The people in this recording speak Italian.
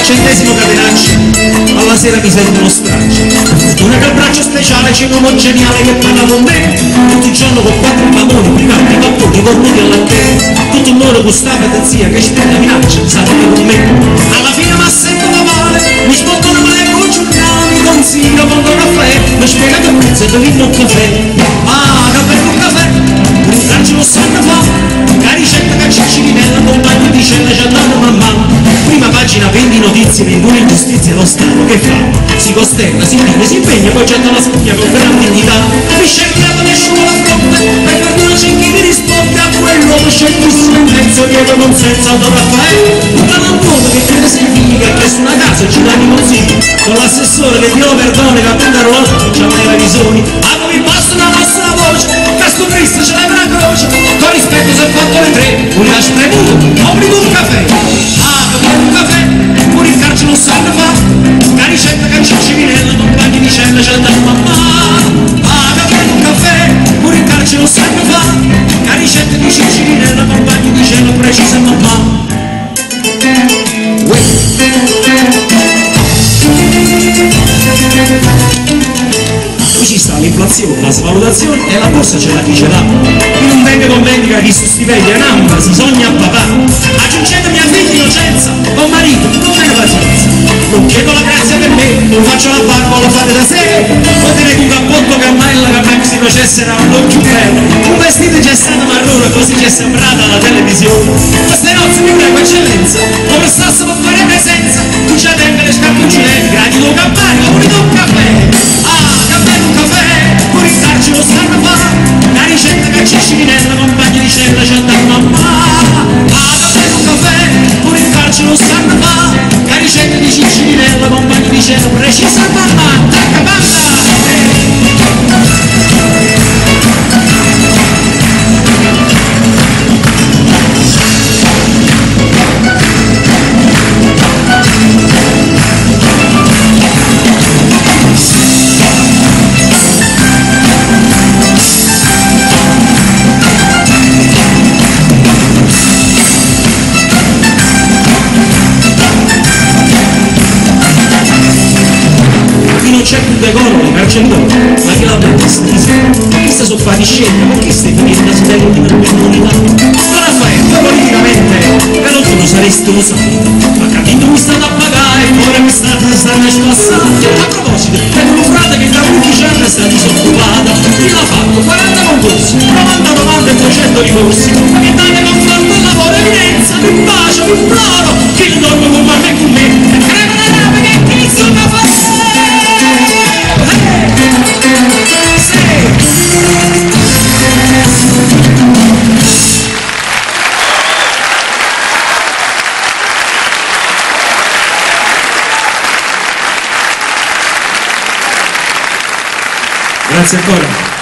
100° catenaccio, alla sera mi sento uno straccio. Fortuna che il braccio speciale c'è un uomo geniale che parla con me, tutto il giorno con 4 mamoni, privati, papponi, cornuti alla terra, tutto il loro gustava e zia che spetta minaccia, sapete con me. Alla fine mi assento la male, mi sbottano le giornali, mi consiglio con un caffè, mi spiega che prezzo è dove un caffè. Ah, caffè con caffè, un braccio lo sanno fa, la ricetta che c'è Cirinella, compagno di cella ci ha dato mamma. Prima pagina 20 notizie, 21 ingiustizie, lo Stato che fa? Si costerna, si impegna, si impegna, poi getta la spugna con gran dignità. Mi scelta nessuno la fronte, per perdere c'è chi mi risponde a quell'uomo sceltissimo in mezzo, dietro non senza Raffaele. Un galantuomo che crede significa che ha preso una casa e ci dà i consigli, con l'assessore che Dio perdone che appunto l'orologio c'ha le visioni. A come basta la nostra voce, Cristo Cristo ce l'è una croce, con rispetto se ho fatto le 3, un lascio premuto, obbligo un caffè. Un caffè, pure il carcere non sanno fa, la ricetta che c'è Cirinella, compagni di cella c'è da mamma. Ah, caffè, un caffè, pure il carcere non sanno fa, la ricetta che c'è Cirinella, compagni di cella precisa mamma. Poi ci sta l'inflazione, la svalutazione e la borsa ce la chi ce l'ha. Qui non venga con vendita chi su stipendio è un'ambra, si sogna a papà. Aggiungete mia figlia Innocenza, con marito, non meno pazienza. Non chiedo la grazia per me, non faccio la barba, lo fate da sé. Potete un cappotto cammella che Max si processerà un più bello. Un vestito c'è stato marrone, così ci è sembrata la televisione. Queste nozze mi prego eccellenza, lo prestasse per fare presenza. Tu ci tenga le scarpuccinette, gradi do campari, pure do un caffè. Ah, caffè, un caffè, pure il carcere lo sanno fa. La ricetta che c'è Cirinella, compagni di cella c'è da mamma. Ah, caffè, un caffè, pure il carcere lo sanno fa. La ricetta di Cirinella, compagni di cella precisa mamma. Tacca banda! C'è più decoro, carcellone, ma che l'ha detto chi sta su fare scelta, perché stai finendo su delle ultime comunità? Ma Raffaele, io politicamente, per non saresti lo solito, ma capito mi state a pagare, ora mi state a spassare. A proposito, tengo un frate che da 11 anni è stato disoccupato, chi l'ha fatto? 40 concorsi, 90 domande e 200 ricorsi, ma che date confronto al lavoro evidenza, più bacio, più ploro, chi ne dorme con me e con me, e crema la rapa che inizio a fare. Grazie ancora.